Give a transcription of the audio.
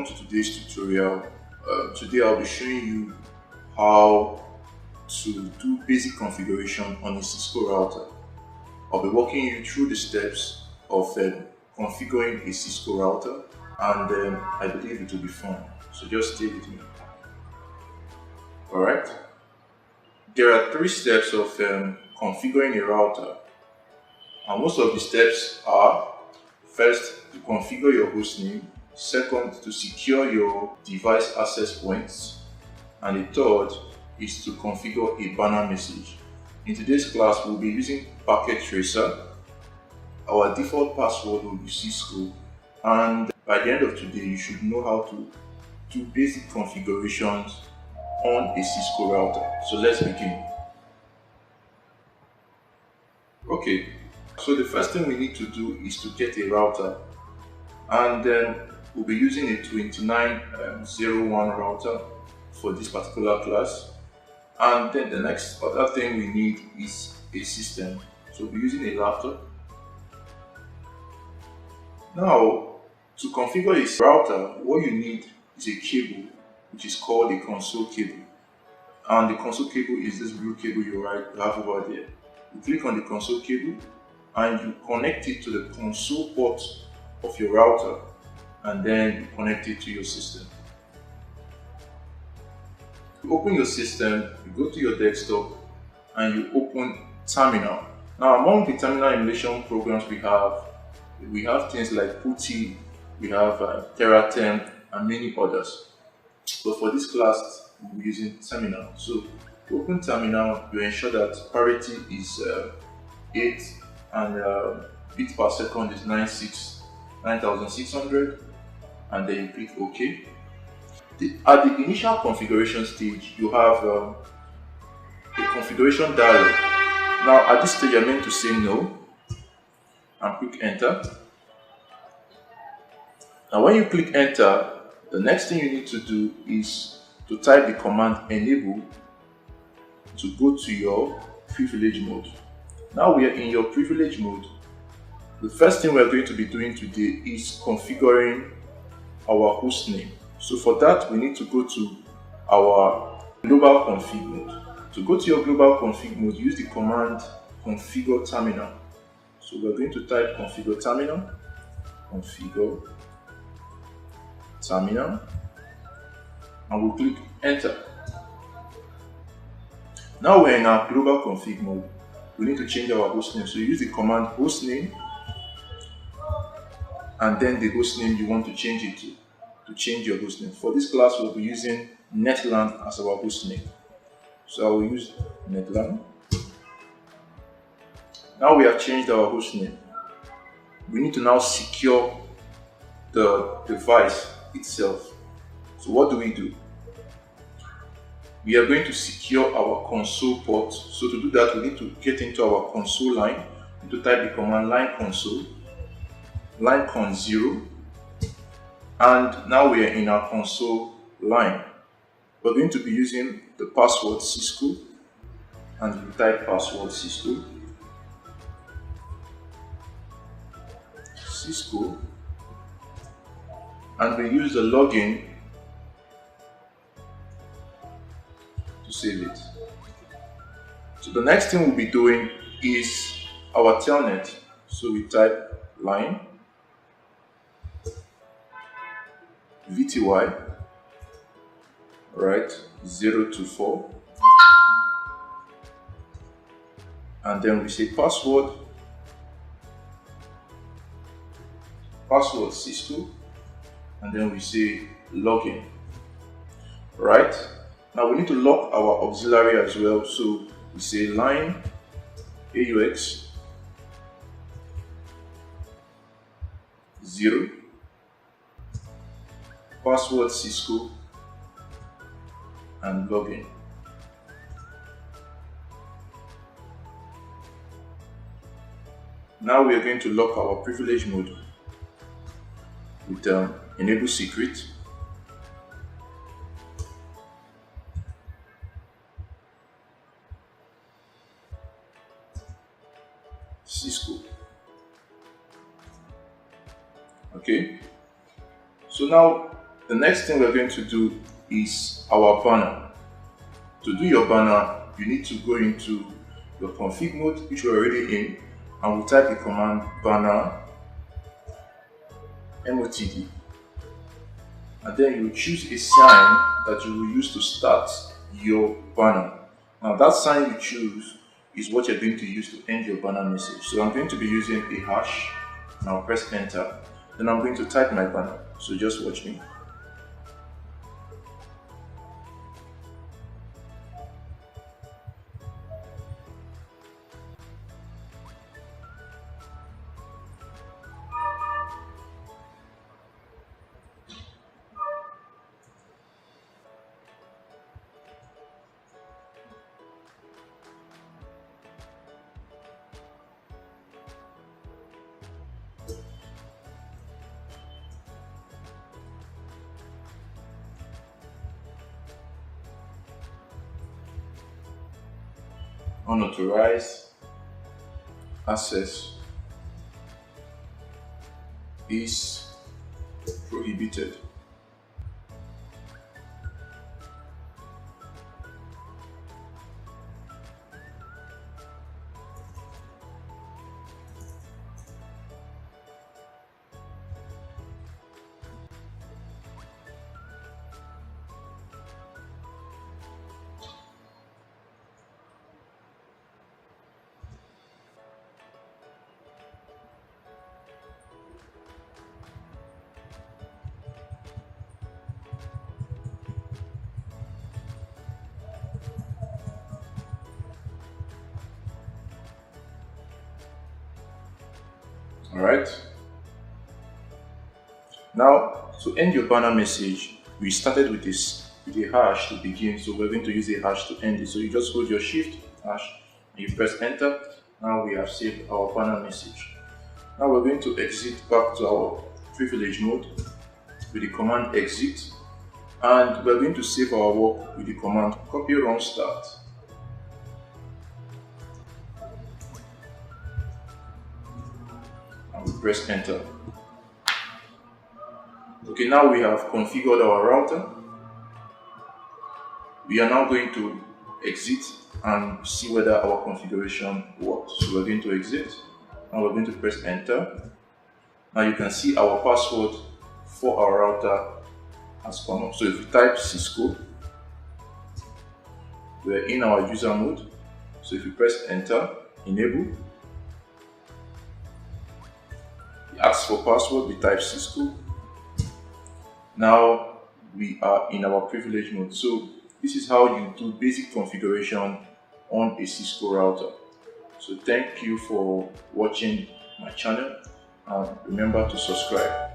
to today's tutorial. Today I'll be showing you how to do basic configuration on a Cisco router. I'll be walking you through the steps of configuring a Cisco router, and I believe it will be fun. So just stay with me. Alright, there are 3 steps of configuring a router, and most of the steps are: first, to configure your hostname; second, to secure your device access points; and the third is to configure a banner message. In today's class, we'll be using Packet Tracer. Our default password will be Cisco, and by the end of today, you should know how to do basic configurations on a Cisco router. So let's begin. Okay, so the first thing we need to do is to get a router, and then we'll be using a 2901 router for this particular class. And then the next other thing we need is a system. So we'll be using a laptop. Now, to configure a router, what you need is a cable, which is called a console cable. And the console cable is this blue cable you have over there. You click on the console cable and you connect it to the console port of your router, and then you connect it to your system. You open your system, you go to your desktop, and you open Terminal. Now, among the terminal emulation programs we have things like PuTTY, we have TerraTerm, and many others. But for this class, we'll be using Terminal. So to open Terminal, you ensure that parity is 8 and bit per second is 9600, and then you click OK. At the initial configuration stage, you have a configuration dialog. Now, at this stage, I'm meant to say no and click Enter. Now, when you click Enter, the next thing you need to do is to type the command enable to go to your privilege mode. Now we are in your privilege mode. The first thing we're going to be doing today is configuring our host name. So for that, we need to go to our global config mode. To go to your global config mode, use the command configure terminal. So we're going to type configure terminal, and we'll click Enter. Now we're in our global config mode. We need to change our hostname. So use the command hostname, and then the hostname you want to change it to change your hostname. For this class, we'll be using Netland as our hostname. So I will use Netland. Now we have changed our hostname. We need to now secure the device itself. So what do? We are going to secure our console port. So to do that, we need to get into our console line. We need to type the command line console, line con 0, and now we are in our console line. We're going to be using the password Cisco, and we type password Cisco, and we use the login to save it. So the next thing we'll be doing is our telnet. So we type line VTY, right, 024, and then we say password Cisco, and then we say login. Right, now we need to lock our auxiliary as well. So we say line AUX 0, password Cisco, and login. Now we are going to lock our privilege mode with enable secret. Cisco. Okay, so now The next thing we're going to do is our banner. To do your banner, you need to go into your config mode, which we're already in, and we'll type the command banner motd, and then you will choose a sign that you will use to start your banner. Now that sign you choose is what you're going to use to end your banner message. So I'm going to be using a hash, and I'll press enter. Then I'm going to type my banner. So just watch me. Unauthorized access is prohibited. Alright. Now, to end your banner message, we started with a hash to begin, so we're going to use a hash to end it. So you just hold your shift hash and you press enter. Now we have saved our banner message. Now we're going to exit back to our privilege mode with the command exit, and we're going to save our work with the command copy run start. And we press enter. Okay, now we have configured our router. We are now going to exit and see whether our configuration works. So we're going to exit, and we're going to press enter. Now you can see our password for our router has come up. So if we type Cisco, we're in our user mode. So if you press enter, enable, it asks for password, we type Cisco. Now we are in our privilege mode. So this is how you do basic configuration on a Cisco router. So thank you for watching my channel, and remember to subscribe.